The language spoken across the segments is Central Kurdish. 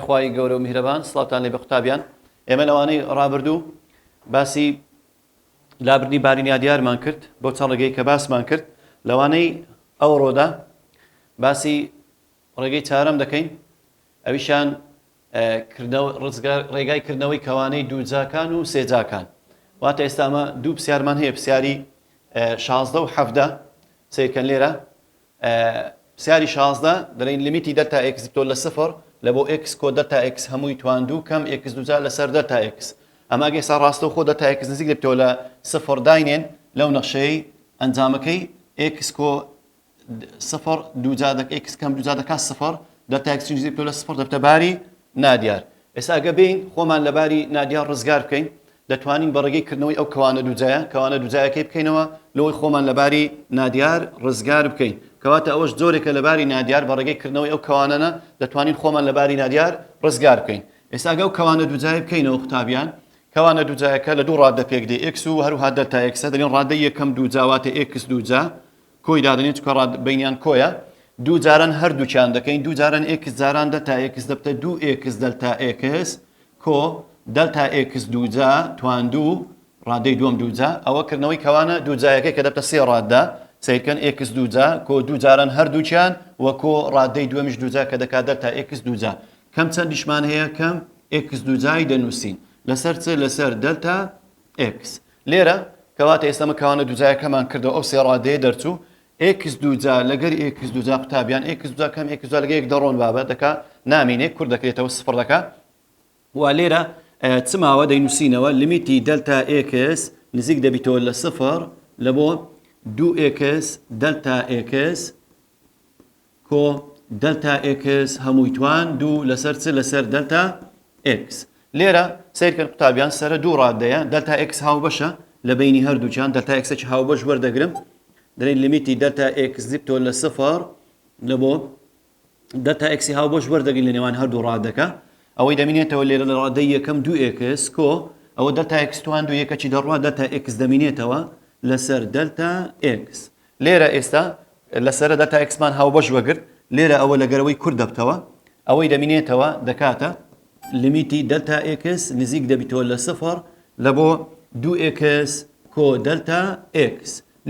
خوای گەورە و میهرەبان سڵاوتان لێ بە قوتابیان ئێمە لەوانەی ڕابردوو باسی لابردنی بارینیا دیارمان کرد بۆ چەند ڕێگەی کە باسمان کرد لەوانەی ئەو ڕۆدا باسی ڕێگەی چارەم دەکەین ئەویشان ڕێگای کردنەوەی کەوانەی دووجاکان و سێجاکان واتە ئێستا ئەمە دوو پرسیارمان هەیە پرسیاری 16 و 17 سیرکەن لێرە پرسیاری 16 دەڵێن لیمیتی دەتا x بتۆ لە سفر لە بۆ x کۆ دەتا x هەمووی تواندوو کەم x دوجا لەسەر دەتا x ئەمە ئێستا ڕاستە و خۆ دەتا x نزیک دەبتەوە لە سفر داینێن لەو نەخشەی ئەنجامەکەی x کۆ سفر دوجا x کەم دوجا دەکات سفر دەتا x نزیک دەبتەوە لە سفر دەبتە باری نادیار ئێستا ئەگە بین خۆمان لە باری نادیار ڕزگار بکەین دەتوانین بە ڕێگەی کردنەوەی ئەو کەوانە دووجایەکەی بکەینەوە لەوەی خۆمان لە باری نادیار ڕزگار بکەین کەواتە ئەوەش جۆرێکە لە باری نادیار بە ڕێگەی کردنەوەی ئەو کەوانەنە دەتوانین خۆمان لە باری نادیار ڕزگار بکەین ئێستا ئەگە ئەو کەوانە دووجای بکەینەوە قوتابیان کەوانە دووجایەکە لە دوو ڕادە پێک دێ x و هەروها دەتا x دەڵێن ڕادەی یەکەم دووجاواتە x دووجا کۆی دادنێت چکە ڕاد بینیان کۆیە دوو جاران هەردووچیان دەکەین دوو جاران x جاران دەتا x دەبتە 2x دەلتا x کۆ دەلتا x دووجا تواندوو ڕادەی دووەم دووجا ئەوە کردنەوەی کەوانە دووجایەکەی کە دەبتە سێ ڕاددا سیرکەن x دووجا کۆ دوو جاران هەردووچیان وە کۆ ڕادەی دووەمیش دووجا کە دەکات دەلتا x دووجا کەم چەندیشمان هەیە کەم x دووجای دەنووسین لەسەر چ لەسەر دەلتا x لێرە کەواتە ئێستا کەوانە دووجایەکەمان کردەوە ئەو سێ ڕادەیە دەرچوو x دووجا لەگەری x دووجا قوتابیان x دووجا کەم x دووجا لەگە یەک دەڕۆن بابەت دەکا نامینێ کوور دەکرێتەوە سفر دەکا وا لێرە چماوە دەینووسینەوە لیمیتی دەلتا x نزیک دەبیتەوە لە سفر لە بۆ 2x دەلتا x کۆ دەلتا x هەمووی توان دوو لەسەر چ لەسەر دەلتا x لێرە سیرکەن قوتابیان سەرە دوو ڕادەیە دەلتا x هاوبەشە لە بینی هەردووچیان دەلتا x هاوبەش وەردەگرم دەڵێن لیمیتی دەلتا x بتۆ لە سفر لە بۆ دەلتا x هاوبەش وەردەگرین لە نێوان هەردوو ڕادەکە ئەوەی دەمینێتەوە لێرە لە ڕادەی یەکەم 2x کۆ ئەوە دەلتا x توان دوو یەکەکی دەڕوا دەلتا x دەمینێتەوە لەسەر دەلتا x لێرە ئێستا لەسەرە دەلتا x مان هاوبەش وەگرت لێرە ئەوە لەگەرەوەی کوور دەبتەوە ئەوەی دەمینێتەوە دەکاتە لیمیتی دەلتا x نزیک دەبیتەوە لە سفر لە بۆ 2x کۆ دەلتا x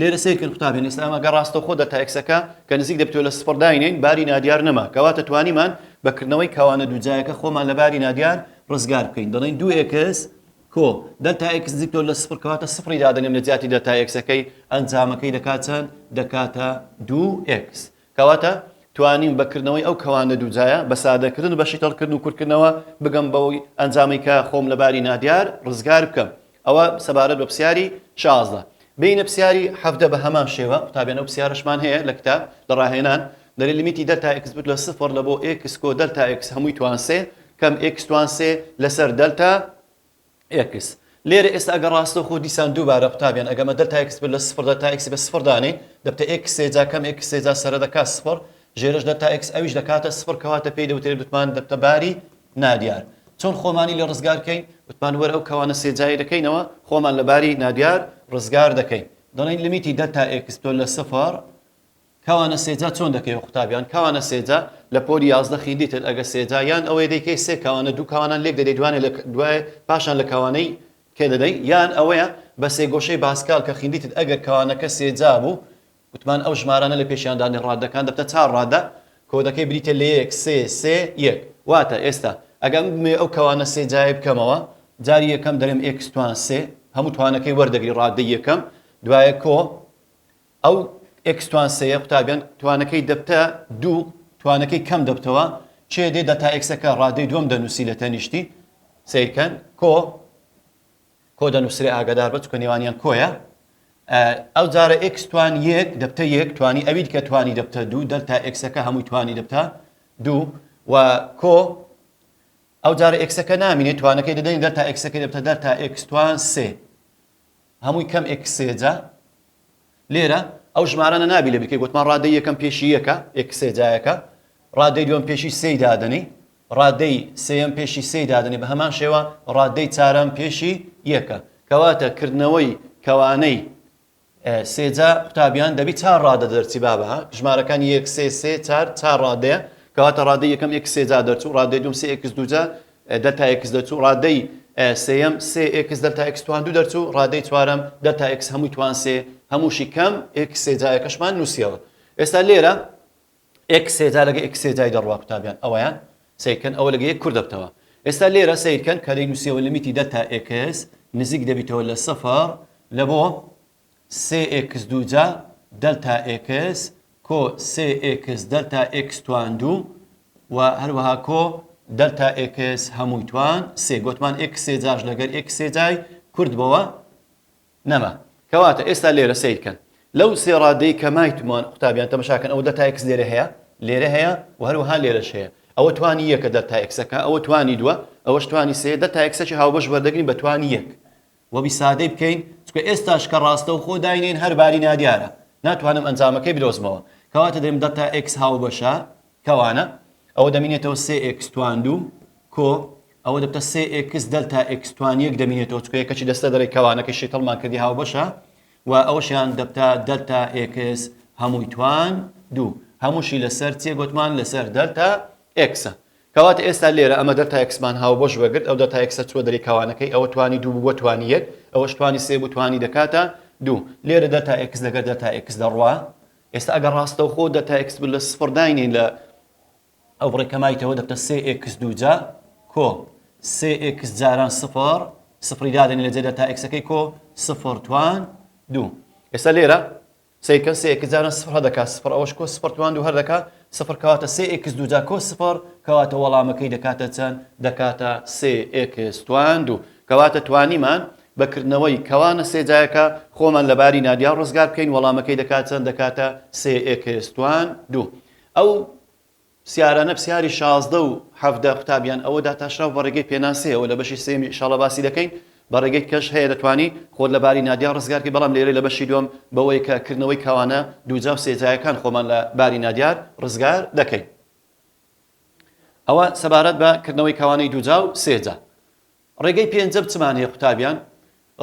لێرە سیرکن قوتابیان ئێستا ئەمەگە ڕاستە خۆ دەلتا x-ەکە کە نزیک دەبتەوە لە سفر داینێن باری نادیار نەما کەواتە توانیمان بەکردنەوەی کەوانە دووجایەکە خۆمان لە باری نادیار ڕزگار بکەین دەڵێن 2x کۆ دەلتا x نزیکتەوە لە سفر کەواتە سفری دادەنێم لە جیاتی دەلتا x-ەکەی ئەنجامەکەی دەکات چەند دەکاتە 2x کەواتە توانیم بەکردنەوەی ئەو کەوانە دووجایە بە سادەکردن و بە شیتەڵکردن و کورتکردنەوە بگەم بەوەی ئەنجامی کە خۆم لە باری نادیار ڕزگار بکەم ئەوە سەبارەت بە پرسیاری 16 بینە پرسیاری 17 بە هەمان شێوە قوتابیان ئەو پرسیارشمان هەیە لە کتاب لە ڕاهێنان دەڵێن لیمیتی دەلتا x بێت لە سفر لە بۆ x کۆ دەلتا x هەمووی توان سێ کەم x توان سێ لەسەر دەلتا x لێرە ئێستا ئەگەر ڕاستە خۆ دیسان دووبارە قوتابیان ئەگەمە دەلتا x بێت لە سفر دەلتا x بە سفر دانێ دەبتە x سێجا کەم x سێجا سەرە دەکات سفر ژێرش دەلتا x ئەویش دەکاتە سفر کەواتە پێی دەوترێت وتمان دەبتە باری نادیار چۆن خۆمانی لێ ڕزگار بکەین وتمان وەرە ئەو کەوانە سێجایی دەکەینەوە خۆمان لە باری نادیار ڕزگار دەکەین دەڵێن لیمیتی دەلتا x بتۆ لە سفر کەوانە سێجا چۆن دەکەیەوە قوتابیان کەوانە سێجا لە پۆلی 11 خیندیتت ئەگە سێجا یان ئەوەی دەیکەی سێ کەوانە دوو کەوانان لێک دەدەی دوانێ لە دوای پاشان لە کەوانەی کێ دەدەی یان ئەوەیە بە سێگۆشەی باسکال کە خیندیتت ئەگەر کەوانەکە سێجا بوو وتمان ئەو ژمارانە لە پێشیاندانی ڕادەکان دەبتە چار ڕادە کۆدەکەی بریتە لە 1 3 3 1 واتە ئێستا ئەگەم ئەو کەوانە سێجای بکەمەوە جاری یەکەم دەرێم x توان سێ هەموو توانەکەی وەردەگری ڕادەی یەکەم دوایە کۆ ئەو x توان سەیە قوتابیان توانەکەی دەبتە دوو توانەکەی کەم دەبتەوە چێ دێ دەتا x-ەکە ڕادەی دووەم دەنووسی لە تەنیشتی سیرکەن کۆ دەنووسرێ ئاگادار بە چکە نێوانیان کۆیە ئەو جارە x توان یەک دەبتە یەک توانی ئەوید کە توانی دەبتە دوو دەلتا x-ەکە هەمووی توانی دەبتە دوو و کۆ ئەو جارە x-ەکە نامینێت توانەکەی دەدەین دەلتا x-ەکەی دەبتە دەلتا x توان سێ هەمووی کەم x سێجا لێرە ئەو ژمارانە نابی لە بکەی گوتمان ڕادەی یەکەم پێشی یەکە x سێجایەکە ڕادەی دووەم پێشی سێی دادنی ڕادەی سێیەم پێشی سێی دادنی بە هەمان شێوە ڕادەی چارەم پێشی یەکە کەواتە کردنەوەی کەوانەی سێجا قوتابیان دەبی چار ڕادە دەرچی بابە ژمارەکانی 1 3 3 4 ڕادەیە کەواتە ڕادەی یەکەم x سێجا دەرچوو ڕادەی دوم سێ x دوجا دەلتا x دەرچوو ڕادەی سێیەم سێ x دەلتا x توان دوو دەرچوو ڕادەی چوارەم دەلتا x هەمووی توان سێ هەمووشی کەم x سێجایەکەشمان نووسیەوە ئێستا لێرە x سێجا لەگە x سێجای دەڕوا قوتابیان ئەوەیان سیرکەن ئەوە لەگە یەک کوور دەبتەوە ئێستا لێرە سیرکەن کە دەی نووسیەوە لیمیتی دەلتا x نزیک دەبیتەوە لە سەفەر لە بۆ 3x دوجا دەلتا x کۆ 3x دەلتا x توان دوو و هەروەها کۆ دەلتا x هەمووی توان سێ گوتمان x سێجاش لەگەر x سێجای کورد بەوە نەما کەواتە ئێستا لێرە سیرکەن لەو سێ ڕادەی کە مایتمان قوتابیان تەماشاکەن ئەو دەلتا x لێرە هەیە و هەروەها لێرەش هەیە ئەوە توانی یەکە دەلتا x-ەکە ئەوە توانی دووە ئەوەش توانی سێ دەلتا x-ی هاوبەش وەردەگرین بە توانی یەک وەبی سادەی بکەین چونکە ئێستاش کە ڕاستە و خۆ داینێن هەر باری نادیارە ناتوانم ئەنجامەکەی بدۆزمەوە کەواتە دەیم دەلتا x هاوبەشە کەوانە ئەوە دەمینێتەوە 3x توان دوو کۆ ئەوە دەبتە 3x دەلتا x توان یەک دەمینێتەوە چونکە یەکەچی دەستە دەڕێ کەوانەکەی تەڵمان کردی هاوبەشە و ئەوەشیان دەبتە دەلتا x هەمووی توان دوو هەمووشی لەسەر چێ گوتمان لەسەر دەلتا x کەواتە ئێستا لێرە ئەمە دەلتا x-مان هاوبەش وەگرت ئەو دەلتا x چوە دەری کەوانەکەی ئەوە توانی دوو بووە توانی یەک ئەوەش توانی سێ بوو توانی دەکاتە دوو لێرە دەلتا x لەگەر دەلتا x دەڕوا ئێستا ئەگەر ڕاستەوخۆ دەلتا x لە سفر داینین لە ئەو ڕێکەمایتەوە دەبتە 3x دووجا کۆ 3x جاران سفر سفری دادنی لەجێ دەلتا x-ەکەی کۆ سفر توان دوو ئێستا لێرە سیرکەن 3x جاران سفر هەدەکات سفر ئەوەش کۆ سفر توان دوو هەر دەکات سفر کەواتە 3x دووجا کۆ سفر کەواتە وەڵامەکەی دەکاتە چەند دەکاتە 3x توان دوو کەواتە توانیمان بەکردنەوەی کەوانە سێجایەکە خۆمان لەباری نادیا ڕزگار بکەین وەڵامەکەی دەکات چەند دەکاتە 3x توان دوو ئەو سیارانە پرسیاری 16 و 17 قوتابیان ئەوە داتاشراو بە ڕێگەی پێناسەیەوە لە بەشی سێمی ئینشاڵڵا باسی دەکەین بە ڕێگەی کەش هەیە دەتوانی خۆت لەباری نادیا ڕزگارکەی بەڵام لێرە لە بەشی دووەم بەوەی کە کردنەوەی کەوانە دووجا و سێجایەکان خۆمان لە باری نادیار ڕزگار دەکەین ئەوە سەبارەت بە کردنەوەی کەوانەی دووجا و سێجا ڕێگەی پێنجە بچمان هەیە قوتابیان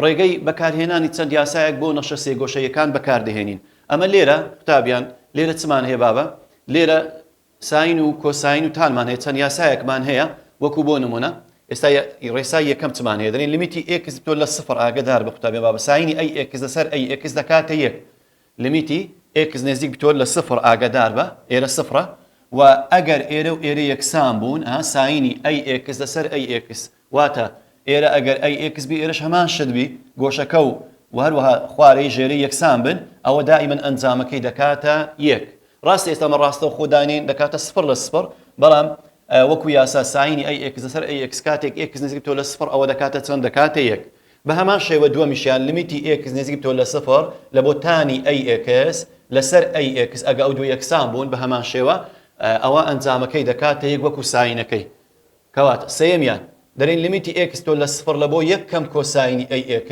ڕێگەی بەکارهێنانی چەند یاسایەک بۆ نەشە سێگۆشەیەکان بەکاردەهێنین ئەمە لێرە قوتابیان لێرە چمان هەیە بابە لێرە ساین و کۆساین و تانمان هەیە چەند یاسایەکمان هەیە وەکو بۆ نمونە ئێستا ڕێسای یەکەم چمان هەیە دەڵێن لیمیتی x تۆ لە سفر ئاگدار بە قوتابیان بابە ساینی ئەی x لەسەر ئەی x دەکاتە یەک لیمیتی x نزیک بتۆ لە سفر ئاگدار بە ئێرە سفرە و ئەگەر ئێرە و ئێرە یەکسان بوون ساینی ئەی x لەسەر ئەی x واتە ئێرە ئەگەر ئەی x بی ئێرەش هەمان شت بی گۆشەکە و هەروەها خوارەی ژێرەی یەکسان بن ئەوە دائیمەن ئەنجامەکەی دەکاتە یەک ڕاستی ئێستامە ڕاستە و خۆدانین دەکاتە سفر لە سفر بەڵام وەکو یاسا ساینی ئەی x لەسەر ئەی x کاتێک x نزیک تۆ لە سفر ئەوە دەکاتە چەند دەکاتە یەک بە هەمان شێوە دووەمیشیان لیمیتی x نزیک تۆ لە سفر لە بۆ تانی ئەی x لەسەر ئەی x ئەگە ئەو دوو یەکسان بوون بە هەمان شێوە ئەوە ئەنجامەکەی دەکاتە یەک وەکو ساینەکەی کەواتە سێمیان دەرین لیمیتی x تۆ لە سفر لە بۆ یەک کەم کۆساینی ئەی x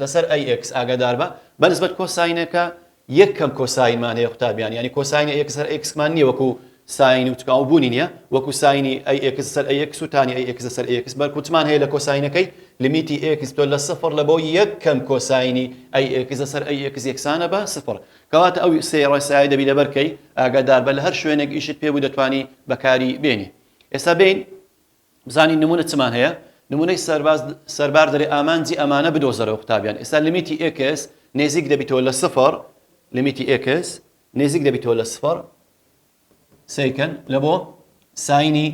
لەسەر ئەی x ئاگادار بە بەنسبەت کۆساینەکە یەک کەم کۆساینمان هەیە قوتابیان یعنی کۆساینی x سەر x-مان نییە وەکو ساین و تکاو بوونی نییە وەکو ساینی ئەی x سەر ئەی x و تانی ئەی x سەر ئەی x بەرکوتمان هەیە لە کۆساینەکەی لیمیتی x تۆ لە سفر لە بۆ یەک کەم کۆساینی ئەی x سەر ئەی x یەکسانە بە سفر کەواتە ئەو سێ ڕێسایی دەبی لەبەرکەی ئاگادار بە لە هەر شوێنێک ئیشت پێ بوو دەتوانی بەکاری بێنی ئێستا بین بزانین نمونە چمان هەیە نمونەی سەربار دەرێ ئامانجی ئەمانە بدۆزەرەوە قوتابیان ئێستا لیمیتی x نێزیک دەبیتەوە لە سفر لیمیتی x نێزیک دەبیتەوە لە سفر سیکەن لە بۆ ساینی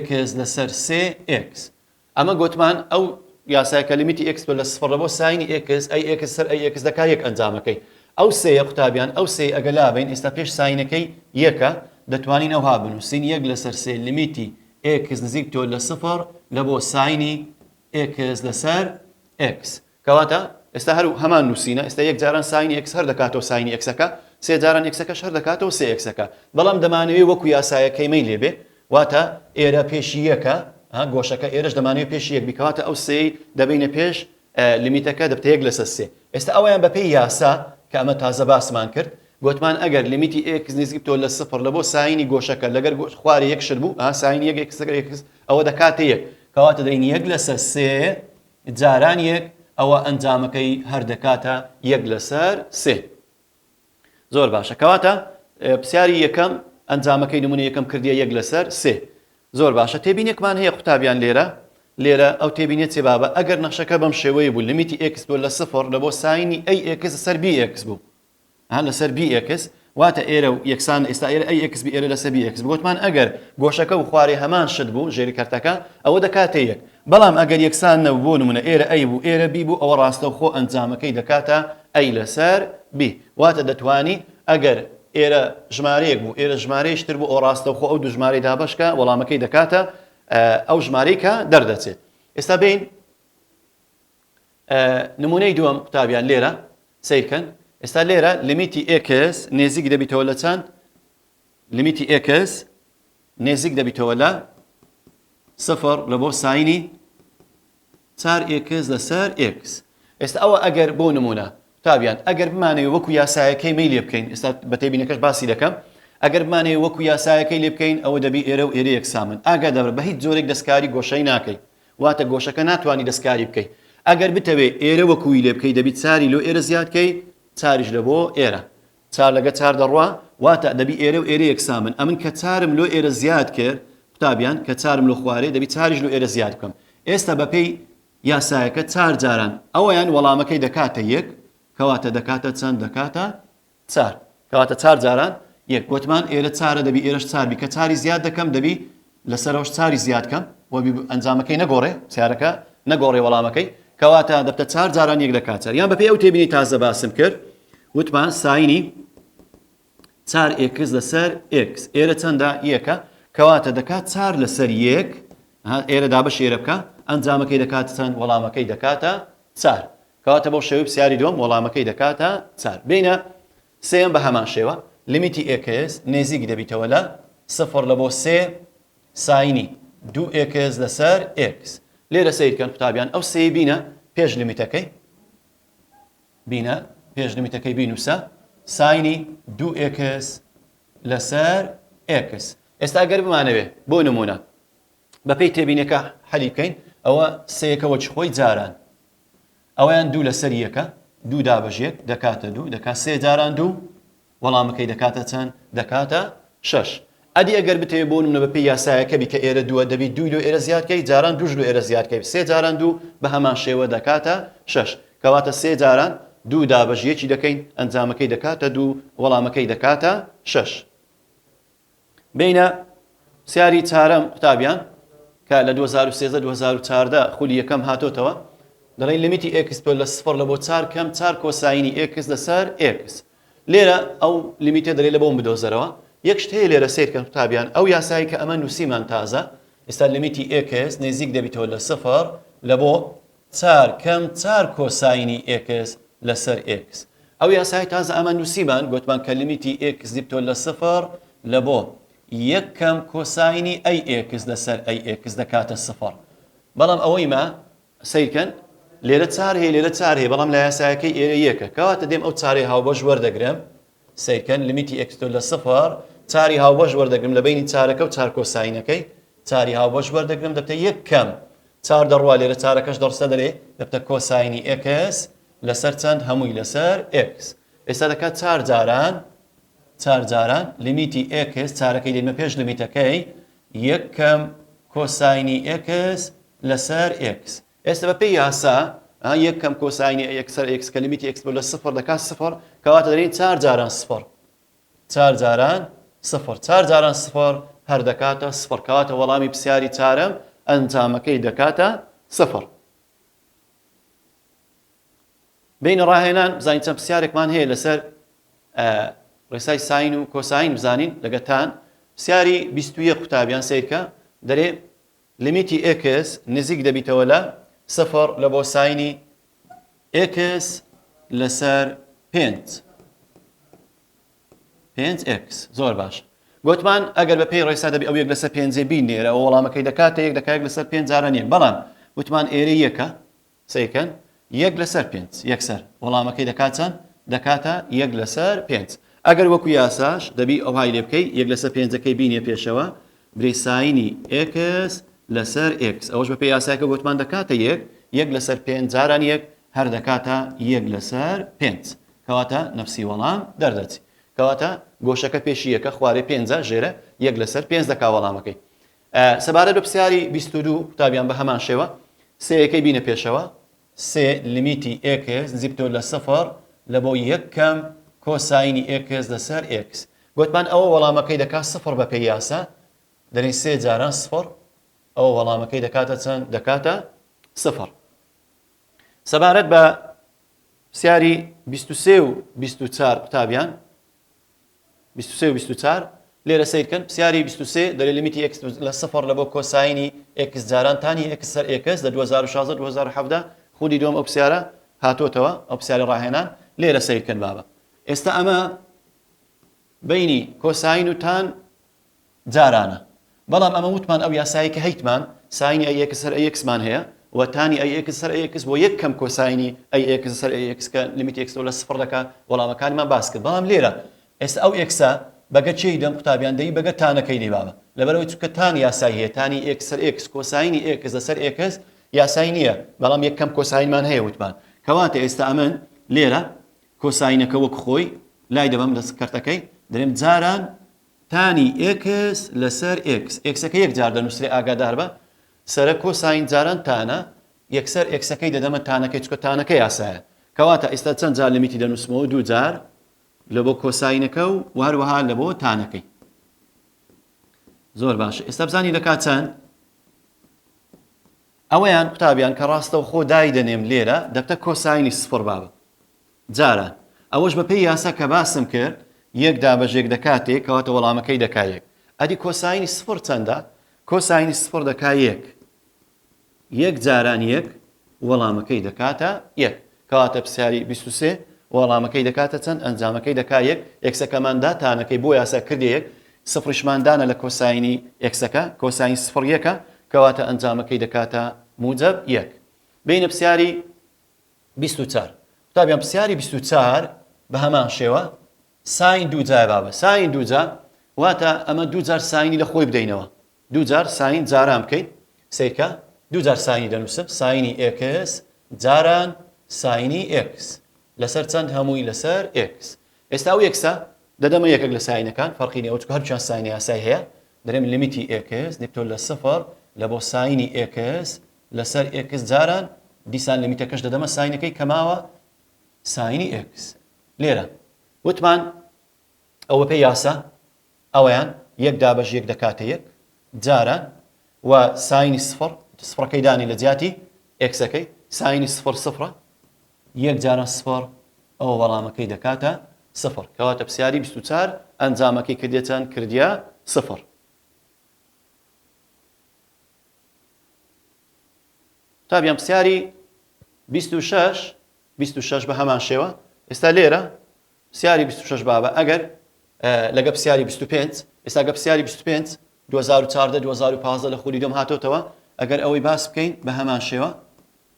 x لەسەر 3x ئەمە گوتمان ئەو یاسایەکە لیمیتی x لە سفر لە بۆ ساینی x ئەی x سەر ئەی x دەکا یەک ئەنجامەکەی ئەو سێیە قوتابیان ئەو سێ ئەگە لابین ئێستا پێش ساینەکەی یەکە دەتوانین ئەوها بنووسین یەک لەسەر سێ لیمیتی x نزیک تۆ لە سفر لە بۆ ساینی x لەسەر x کەواتە ئێستا هەرو هەمان نووسینە ئێستا یەک جاران ساینی x هەر دەکاتەوە ساینی x-ەکە سێ جاران x-ەکەش هەر دەکاتەوە سێ x-ەکە بەڵام دەمانەوێت وەکو یاسایەکەی لێبێ واتە ئێرە پێشی یەکە گۆشەکە ئێرەش دەمانەوێت پێشی یەک بیکەواتە ئەو سێی دەبینە پێش لیمیتەکە دەبتە یەک لەسەر سێ ئێستا ئەویان بەپێی یاسا کە ئەمە تازە باسمان کرد گوتمان ئەگەر لیمیتی x نزیک تۆ لە سفر لە بۆ ساینی گۆشەکە لەگەر خوارە یەک شت بوو ساینی یەک x ئەوە دەکاتە یەک کەواتە دەین یەک لەسەر سێ جاران یەک ئەوە ئەنجامەکەی هەر دەکاتە یەک لەسەر سێ زۆر باشە کەواتە پرسیاری یەکەم ئەنجامەکەی نمونە یەکەم کردیە 1 لەسەر 3 زۆر باشە تێبینێکمان هەیە قوتابیان لێرە ئەو تێبینێت چێ بابە ئەگەر نەخشەکە بەم شێوەیە بوو لمیتی x بۆ لە 0 لە بۆ ساینی ئەی x لەسەر bx بوو لەسەر bx واتە ئێرە و یەکسان ئێستا ئێرە ئەی x ئێرە لەسەر bx بگوتمان ئەگەر گۆشەکە و خوارێ هەمان شت بوو ژێری کارتەکە ئەوە دەکاتە یەک بەڵام ئەگەر یەکسان نەبوو بۆ نمونە ئێرە ئەی بوو ئێرە b بوو ئەوە ڕاستەوخۆ ئەنجامەکەی دەکاتە ئەی لەسەر b واتە دەتوانی ئەگەر ئێرە ژمارەیەک بوو ئێرە ژمارەیەشتر بوو ئەو ڕاستەوخۆ ئەو دوو ژمارەی دابەشکە وەڵامەکەی دەکاتە ئەو ژمارەی کە دەردەچێت ئێستا بین نمونەی دووەم قوتابیان لێرە سیرکەن ئێستا لێرە لیمیتی x نێزیک دەبیتەوە لە چەند لیمیتی x نێزیک دەبیتەوە لە 0 لە بۆ ساینی 4x لەسەر x ئێستا ئەوە ئەگەر بۆ نمونە قوتابیان ئەگەر بمانەوە وەکو یاسایەکەی مەی لێ بکەین ئێستا بە تێبینەکەش باسی دەکەم ئەگەر بمانەوە وەکو یاسایەکەی لێ بکەین ئەوە دەبی ئێرە و ئێرە یەکسامن ئاگا دەبڕ بە هیچ جۆرێک دەستکاری گۆشەی ناکەی واتە گۆشەکە ناتوانانی دەستکاری بکەیت ئەگەر بتەوێ ئێرە وەکوی لێ بکەی دەبی چاری لۆ ئێرە زیادکەی چاریش لە بۆ ئێرە چار لەگە چار دەڕوا واتە دەبی ئێرە و ئێرە یەکسامن ئەمن کە چارم لۆ ئێرە زیاد کرد قوتابیان کە چارم لە خوارێ دەبی چاریش لۆ ئێرە زیاد بکەم ئێستا بەپێی یاسایەکە چار جاران ئەوەیان وەڵامەکەی دەکاتە یەک کەواتە دەکاتە چەند دەکاتە چار کەواتە چار جاران یەک گوتمان ئێرە چارە دەبی ئێرەش چاربی کە چاری زیاد دەکەم دەبی لەسەرەوەش چاری زیادکەم و ئەنجامەکەی نەگۆڕێ سیارەکە نەگۆڕێ وەڵامەکەی کەواتە دەبتە چار جاران یەک دەکات یان بەپێی ئەو تێبینی تازە باسم کرد وتمان ساینی 4x لەسەر x ئێرە چەندە یەکە کەواتە دەکات چار لەسەر یەک ئێرە دابەش ئێرە بکە ئەنجامەکەی دەکات چەند وەڵامەکەی دەکاتە چار کەواتە بۆ شێوەی پرسیاری دووەم وەڵامەکەی دەکاتە چار بینە سێم بە هەمان شێوە لیمیتی x نێزیک دەبیتەوە لە 0 لە بۆ 3 ساینی 2x لەسەر x لێرە سیرکەن قوتابیان ئەو سێ بینە پێش لیمیتەکەی بینە پێش لیمیتەکەی بینوسە ساینی 2x لەسەر x ئێستا گەر بمانەوێ بۆ نمونە بەپێی تێبینەکە حەلی بکەین ئەوە سەیەکەوە چ خۆی جاران ئەویان 2 لەسەر یەکە 2 دابەژێک دەکاتە 2 دەکات 3 جاران 2 وەڵامەکەی دەکاتە چەند دەکاتە 6 ئەدی ئەگەر بتەوێت بۆ نمونە بەپێی یاسایەکە بی کە ئێرە 2 دەبی 2 لۆ ئێرە زیادکەی جاران 2 لۆ ئێرە زیادکەی 3 جاران 2 بە هەمان شێوە دەکاتە 6 کەواتە 3 جاران 2 دابەژیەکی دەکەین ئەنجامەکەی دەکاتە 2 وەڵامەکەی دەکاتە 6 بینە سیاری چارەم قوتابیان کە لە 2013-2014 خولی یەکەم هاتۆتەوە دەڵێن لیمیتی x لە 0 لە بۆ 4 کەم 4 کۆساینی x لەسەر x لێرە ئەو لیمیتە دەڵێ لە بۆم بدۆزەرەوە یەک شت هەیە لێرە سیرکەن قوتابیان ئەو یاسایی کە ئەمە نووسیمان تازە ئێستا لیمیتی x نێزیک دەبیتەوە لە 0 لە بۆ 4 کەم 4 کۆساینی x لەسەر x ئەو یاسای تازە ئەمە نووسیمان گوتمان کە لیمیتی x دیبتۆ لە 0 لە بۆ یەک کەم کۆساینی ئەی x لەسەر ئەی x دەکاتە 0 بەڵام ئەوەی ما سیرکەن لێرە چار هەیە لێرە چار هەیە بەڵام لە یاسایەکەی ئێرە یەکە کەواتە دێم ئەو چارەی هاوبەش وەردەگرم سیرکەن لیمیتی x لە 0 چاری هاوبەش وەردەگرم لە بینی چارەکە و چار کۆساینەکەی چاری هاوبەش وەردەگرم دەبتە یەک کەم چار دەڕوا لێرە چارەکەش دەڕسە دەرێ دەبتە کۆساینی x لەسەر چەند هەمووی لەسەر x ئێستا دەکات چار جاران لیمیتی x چارەکەی دێمە پێش لیمیتەکەی یەک کەم کۆساینی x لەسەر x ئێستا بەپێی یاسا یەک کەم کۆساینی x سەر x کە لیمیتی x لە 0 دەکات 0 کەواتە دەرێن 4 جاران 0 4 جاران 0 4 جاران 0 هەر دەکاتە 0 کەواتە وەڵامی پرسیاری چارەم ئەنجامەکەی دەکاتە 0 بین ڕاهێنان بزانین چەند پرسیارێکمان هەیە لەسەر ڕێسای ساین و کۆساین بزانین لەگەتان پرسیاری 21 قوتابیان سیرکە دەرێ لیمیتی x نزیک دەبیتەوە لە 0 لە بۆ ساینی x لەسەر 5x زۆر باش گوتمان ئەگەر بە پێی ڕێسا دەبی ئەو یەک لەسەر 5 بینێرە ئەو وەڵامەکەی دەکاتە یەک دەکات لەسەر 5 جاران یەک بەڵام وتمان ئێرە یەکە سیکەن یەک لەسەر 5 یەکسەر وەڵامەکەی دەکات چەند دەکاتە یەک لەسەر 5 ئەگەر وەکو یاساش دەبی ئەو های لێ بکەی یەک لەسەر 5ەکەی بینێ پێشەوە برێ ساینی x لەسەر x ئەوەش بە پێی یاسایەکە گوتمان دەکاتە یەک لەسەر 5 جاران یەک هەر دەکاتە یەک لەسەر 5 کەواتە نەفسی وەڵام دەردەچی کەواتە گۆشەکە پێشی یەکە خوارێ 5 ژێرە 1 لەسەر 5 دەکا وەڵامەکەی. سەبارەت بە پرسیاری 22 قوتابیان بە هەمان شێوە سێیەکەی بینە پێشەوە سێ لیمیتی x نزیکتۆ لە 0 لە بۆ 1 کەم کۆساینی x لەسەر x. گوتمان ئەوە وەڵامەکەی دەکات 0 بە پێی یاسا دەرین 3 جاران 0 ئەوە وەڵامەکەی دەکاتە چەند دەکاتە 0. سەبارەت بە پرسیاری 23 و 24 قوتابیان 23 و 24 لێرە سیرکەن پرسیاری 23 دەرێ لیمیتی x لە 0 لە بۆ کۆساینی x جاران تانی x سەر x لە 2016 2017 خودی دۆم ئەو پرسیارە هاتۆتەوە ئەو پرسیاری ڕاهێنان لێرە سیرکەن بابە. ئێستا ئەمە بینی کۆساین و تان جارانە بەڵام ئەمە وتمان ئەو یاسایی کە هەیتمان ساینی ئەی x سەر ئەی x مان هەیە و تانی ئەی x سەر ئەی x بۆ یەک کەم کۆساینی ئەی x سەر ئەی x کە لیمیتی x لە 0 دەکا وەڵامەکانیمان باس کرد. بەڵام لێرە ئێستا ئەو x بەگە چی دەم قوتابیان دەی بەگە تانەکەی دەی بابە لەبەرەوەی چونکە تان یاسایی هەیە تانی x سەر x کۆساینی x لەسەر x یاسایی نییە بەڵام یەک کەم کۆساینمان هەیە وتمان کەواتە ئێستا ئەمن لێرە کۆساینەکە وەک خۆی لای دەبم لە کەرتەکەی دەرێم جاران تانی x لەسەر x xەکە یەک جار دەنووسێ ئاگادار بە سەرە کۆساین جاران تانە یەکسەر xەکەی دەدەمە تانەکەی چکە تانەکە یاسایە کەواتە ئێستا چەند جار لیمیتی دەنووسمەوە 2 جار لە بۆ کۆساینەکە و هەروەها لە بۆ تانەکەی. زۆر باشە ئێستا بزانی دەکات چەند ئەوەیان قوتابیان کە ڕاستەوە خۆ دایدەنێم لێرە دەبتە کۆساینی 0 بابە جاران ئەوەش بە پێی یاسا کە باسم کرد یەک دابەژێک دەکاتێک کەواتە وەڵامەکەی دەکا یەک ئەدی کۆساینی 0 چەندە کۆساینی 0 دەکا یەک یەک جاران یەک وەڵامەکەی دەکاتە یەک کەواتە پرسیاری 23 وەڵامەکەی دەکاتە چەند ئەنجامەکەی دەکا یەک یەکسەکەماندا تانەکەی بۆ یاسا کردی یەک سفرشماندانە لە کۆساینی یەکسەکە کۆساین 0 یەکە کەواتە ئەنجامەکەی دەکاتە موجب یەک. بینە پرسیاری 24 قوتابیان پرسیاری 24 بە هەمان شێوە ساین دوو جای بابە ساین دوو جا واتە ئەمە دوو جار ساینی لە خۆی بدەینەوە دوو جار ساین جاران بکەیت سیرکە دوو جار ساینی دەنووسم ساینی x جاران ساینی x لەسەر چەند هەمووی لەسەر x. ئێستا ئەو یەکسە دەدەمە یەکێک لە ساینەکان فەرقی نییە چکە هەرچیان ساینی یاسای هەیە دەرێم لیمیتی x نێکتۆ لە 0 لە بۆ ساینی x لەسەر x جاران دیسان لیمیتەکەش دەدەمە ساینەکەی کەماوە ساینی x. لێرە وتمان ئەوە پێی یاسا ئەوەیان یەک دابەش یەک دەکاتە یەک جاران و ساینی 0 سفرەکەی دانی لە جیاتی xەکەی ساینی 0 یەک جاران 0 ئەوە وەڵامەکەی دەکاتە 0 کەواتە پرسیاری 24 ئەنجامەکەی کردێتەن کردیا 0. تابیان پرسیاری 26 بە هەمان شێوە ئێستا لێرە پرسیاری 26 بابە ئەگەر لەگە پرسیاری 25 ئێستا گە پرسیاری 25 2014 2015 لە خۆری دۆم هاتۆتەوە ئەگەر ئەوەی باس بکەین بە هەمان شێوە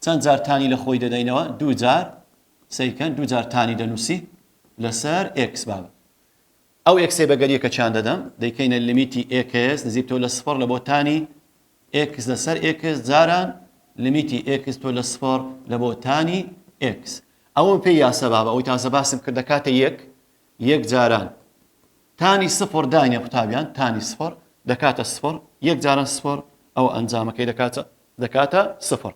چەند جار تانی لە خۆی دەدەینەوە دوو جار سەیکەن دوو جار تانی دەنووسی لەسەر x بابە ئەو x بەگەریەکە چیان دەدەم دەیکەینە لیمیتی x نزیک تۆ لە 0 لە بۆ تانی x لەسەر x جاران لیمیتی x تۆ لە 0 لە بۆ تانی x ئەوم پێی یاسە بابە ئەوی تازە باسم کرد دەکاتە یەک جاران تانی 0 داینە قوتابیان تانی 0 دەکاتە 0 یەک جاران 0 ئەو ئەنجامەکەی دەکاتە 0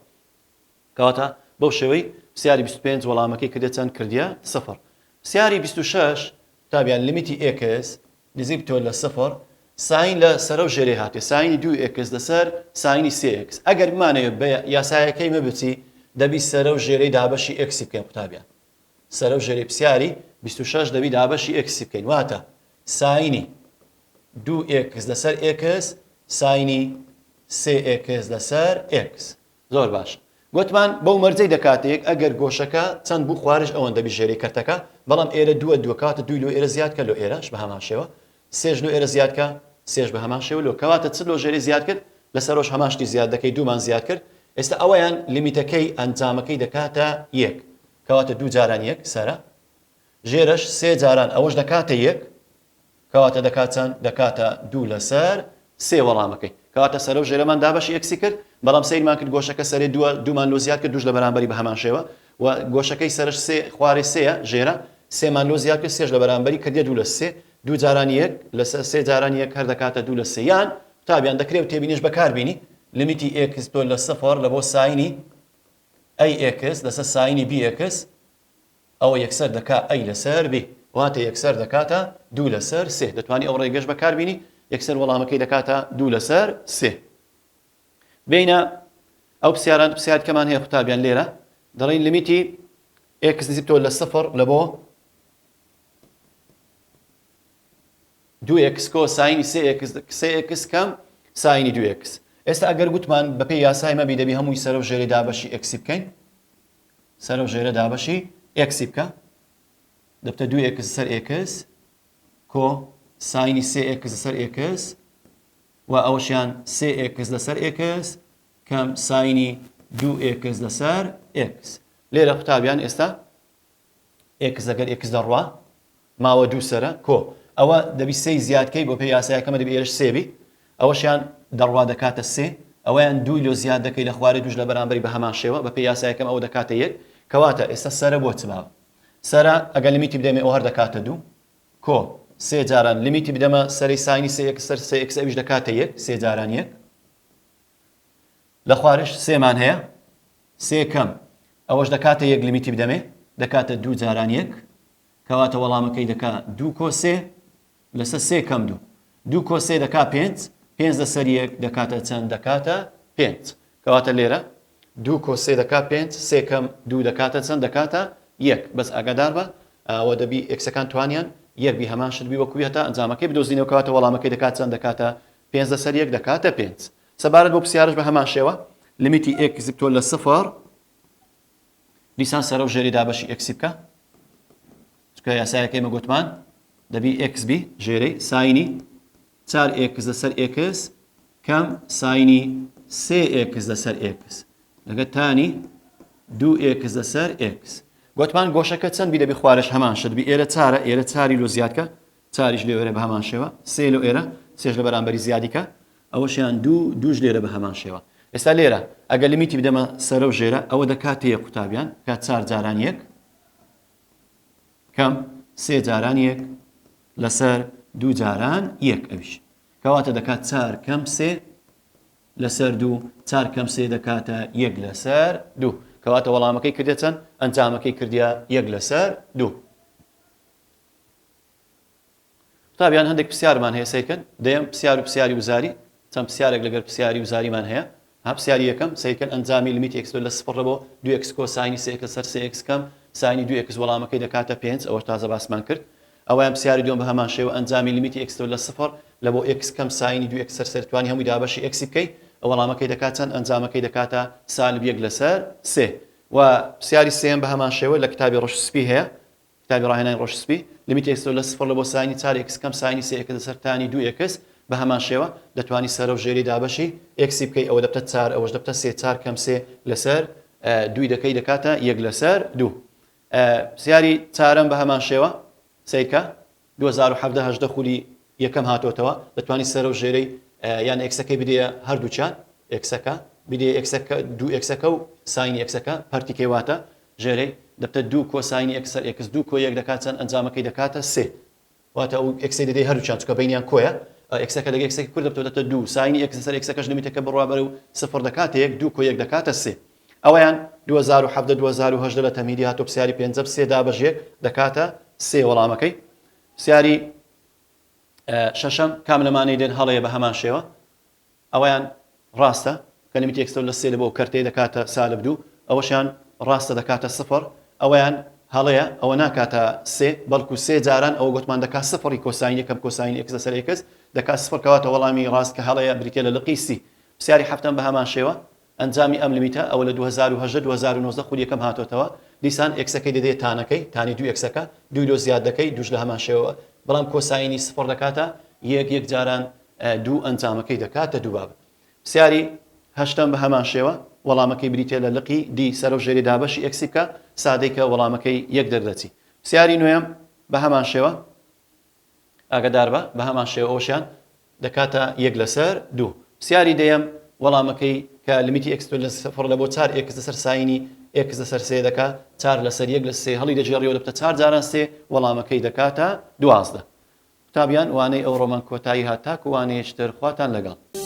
کەواتە بەو شێوەی پرسیاری 25 وەڵامەکەی کردێتەن کردیا 0. پرسیاری 26 قوتابیان لیمیتی x نزیک تۆ لە 0 ساین لە سەرە و ژێرێ هاتێ ساینی 2x لەسەر ساینی 3x ئەگەر بمانەوێت بە یاسایەکەی مەبچی دەبی سەرە و ژێرەی دابەشی x بکەین قوتابیان سەرە و ژێرەی پرسیاری 26 دەبی دابەشی x بکەین واتە ساینی 2x لەسەر x ساینی 3x لەسەر x. زۆر باش گوتمان بەو مەرجەی دەکاتێک ئەگەر گۆشەکە چەند بوو خوارج ئەوەن دەبی ژێرەی کەرتەکە بەڵام ئێرە دووە کاتە دوی لۆ ئێرە زیادکە لۆ ئێرەش بە هەمان شێوە سێژ لۆ ئێرە زیادکە سێژ بە هەمان شێوە لۆ کەواتە چ لۆ ژێری زیاد کرد لەسەرۆش هەماشتی زیاد دەکەی دوومان زیاد کرد ئێستا ئەوەیان لیمیتەکەی ئەنجامەکەی دەکاتە یەک کەواتە دوو جاران یەک سەرە ژێرەش سێ جاران ئەوەش دەکاتە یەک کەواتە دەکاتەن دەکاتە دوو لەسەر سێ وەڵامەکەی کەواتە سەرە و ژێرەمان دابەشی یەکسی کرد بەڵام سەیرمان کرد گۆشەکە سەرێ دوومان لۆ زیاد کرد دووش لە بەرامبەری بە هەمان شێوە و گۆشەکەی سەرش سێ خوارێ سێە ژێرە سێمان لۆ زیاد کرد سێش لە بەرامبەری کردێ 2 لە 3 دوو جاران یەک لەسەر سێ جاران یەک هەر دەکاتە 2 لە 3 یان قوتابیان دەکرێت تێبینیش بەکاربینی لیمیتی x تۆ لە 0 لە بۆ ساینی ax لەسەر ساینی bx ئەوە یەکسەر دەکا a لەسەر b واتە یەکسەر دەکاتە 2 لەسەر 3 دەتوانی ئەو ڕێگەش بەکاربینی یەکسەر وەڵامەکەی دەکاتە 2 لەسەر 3 بینە ئەو پرسیارکەمان هەیە قوتابیان لێرە دەڵێن لیمیتی x نزیک تۆ لە 0 لە بۆ 2x کۆ ساینی 3x کەم ساینی 2x ئێستا ئەگەر گوتمان بەپێی یاسای مەبی دەبی هەمووی سەرە و ژێرەی دابەشی x بکەین سەرە و ژێرە دابەشی x بکە دەبتە 2x لەسەر x کۆ ساینی 3x لەسەر x و ئەوەشیان 3x لەسەر x کەم ساینی 2x لەسەر x لێرە قوتابیان ئێستا x ئەگەر x دەڕوا ماوە 2 سەرە کۆ ئەوە دەبی سێی زیادکەی بۆ پێی یاسایەکەمە دەبی ئێرش سێبی ئەوەشیان دەڕوا دەکاتە سێ ئەوەیان 2 لۆ زیاد دەکەی لە خوارێ دوش لە بەرامبەری بە هەمان شێوە بە پێی یاسایەکەم ئەو دەکاتە 1 کەواتە ئێستا سەرە بۆ چ باوە سەرە ئەگەر لیمیتی بدەمێ ئەو هەر دەکاتە 2 کۆ سێ جاران لیمیتی بدەمە سەری ساینی 3x سەر 3x ئەویش دەکاتە 1 سێ جاران 1 لە خوارش سێمان هەیە سێ کەم ئەوەش دەکاتە 1 لیمیتی بدەمێ دەکاتە 2 جاران 1 کەواتە وەڵامەکەی دەکا 2 کۆ 3 لەسەر 3 کەم 2 2 کۆ 3 دەکا 5 5 لەسەر 1 دەکاتە چەند دەکاتە 5 کەواتە لێرە 2 کۆ 3 دەکا 5 3 کەم 2 دەکاتە چەند دەکاتە 1 بەس ئاگادار بە ئەوە دەبی ئێکسەکان توانیان یەکبی هەمان شت بی وەکوی هەتا ئەنجامەکەی بدۆزینەوە کەواتە وەڵامەکەی دەکات چەند دەکاتە 5 لەسەر 1 دەکاتە 5 سەبارەت بۆ پرسیارش بە هەمان شێوە لیمیتی x تۆ لە 0 دیسان سەرە و ژێری دابەشی x بکە چکە یاسایەکەی مەگوتمان دەبی x بی ژێرەی ساینی 4x لەسەر x کەم ساینی 3x لەسەر x لەگە تانی 2x لەسەر x گوتمان گۆشەکە چەند بی دەبی خوارش هەمان شت بی ئێرە 4 ئێرە 4 لۆ زیادکە 4 لێوەرە بە هەمان شێوە 3 لۆ ئێرە 3 لە بەرامبەری زیادیکە ئەوەشیان 2 لێرە بە هەمان شێوە ئێستا لێرە ئەگەر لیمیتی بدەمە سەرە و ژێرە ئەوە دەکاتە 1 قوتابیان کات 4 جاران 1 کەم 3 جاران 1 لەسەر 2 جاران 1 ئەویش کەواتە دەکات 4 کەم 3 لەسەر 2 4 کەم 3 دەکاتە 1 لەسەر 2 کەواتە وەڵامەکەی کردێت چەند ئەنجامەکەی کردیا 1 لەسەر 2 قوتابیان هەندێک پرسیارمان هەیە سەیرکەن دەیەم پرسیار و پرسیاری وزاری چەند پرسیارێک لەگەر پرسیاری وزاریمان هەیە ها پرسیاری یەکەم سەیرکەن ئەنجامی لیمیتی x لە 0 بۆ 2x کۆ ساینی 3x سەر 3x کەم ساینی 2x وەڵامەکەی دەکاتە 5 ئەوە تازە باسمان کرد ئەوەیان پرسیاری دوم بە هەمان شێوە ئەنجامی لیمیتی x لە 0 لە بۆ x کەم ساینی 2x سەر توانی هەمووی دابەشی x بکەی وەڵامەکەی دەکات چەند ئەنجامەکەی دەکاتە سالب 1 لەسەر 3 و پرسیاری سێم بە هەمان شێوە لە کتابی ڕۆژسپی هەیە کتابی ڕاهێنانی ڕۆژسپی لیمیتی x لە 0 لە بۆ ساینی 4x کەم ساینی 3x لەسەر تانی 2x بە هەمان شێوە دەتوانی سەرە و ژێری دابەشی x بکەی ئەوە دەبتە 4 ئەوەش دەبتە 3 4 کەم 3 لەسەر 2 دەکەی دەکاتە 1 لەسەر 2 پرسیاری چارەم بە هەمان شێوە سەیرکە 2017 خولی یەکەم هاتۆتەوە دەتوانی سەرە و ژێرەی یان ئێکسەکەی بدەیە هەردووچان ئێکسەکە بدێ ئێکسەکە 2 ئێکسەکە و ساینی ئێکسەکە پەرتیکەی واتە ژێرەی دەبتە 2 کۆ ساینی x سەر x 2 کۆ 1 دەکات چەند ئەنجامەکەی دەکاتە 3 واتە ئەو ئێکسەی دەدەی هەردووچان چکە بینیان کۆیە ئێکسەکە لەگە ئێکسەکە کورد دەبتە 2 ساینی x سەر ئێکسەکەش لیمیتەکە بڕوا بەرەو 0 دەکاتە 1 2 کۆ 1 دەکاتە 3 ئەوەیان 2017 2018 لە تەمهیدی هاتۆ پرسیاری 5 3 دابەژێک دەکاتە 3 وەڵامەکەی پرسیاری شەشەم کام لەمانەی دێن هەڵەیە بە هەمان شێوە ئەوەیان ڕاستە کە لیمیتی x لە 3 لە بۆ کەرتەی دەکاتە سالب 2 ئەوەشیان ڕاستە دەکاتە 0 ئەوەیان هەڵەیە ئەوە ناکاتە 3 بەڵکو 3 جاران ئەوە گوتمان دەکات 0 کۆساین یەکەم کۆساین x لەسەر x دەکات 0 کەواتە وەڵامی ڕاست کە هەڵەیە بریتە لە لقی سی پرسیاری هەفتەم بە هەمان شێوە ئەنجامی ئەم لیمیتە ئەوە لە 2018 2019 خود یەکەم هاتۆتەوە دیسان ئێکسەکەی دەدێت تانەکەی تانی 2 ئێکسەکە 2 لۆ زیاد دەکەی دوش لە هەمان شێوە بەڵام کۆساینی 0 دەکاتە یەک جاران 2 ئەنجامەکەی دەکاتە 2 باب پرسیاری هەشتم بە هەمان شێوە وەڵامەکەی بریتە لە لقی دی سەرە و ژێری دابەشی x بکە سادەی کە وەڵامەکەی یەک دەردەچی پرسیاری نوێم بە هەمان شێوە ئاگادار بە هەمان شێوە ئەوشیان دەکاتە 1 لەسەر 2 پرسیاری دەیەم وەڵامەکەی کە لیمیتی ئەکس لە سفر لە بۆ 4 ئێکس لەسەر ساینی ئێکس لەسەر سێ دەکا 4 لەسەر 1 لە سێ هەڵی دەجێڕیەوە لە بتە 4 جاران سێ وەڵامەکەی دەکاتە 12 قوتابیان وانەی ئەو ڕۆمان کۆتایی هات تاکو وانەیەشتر خواتان لەگەڵ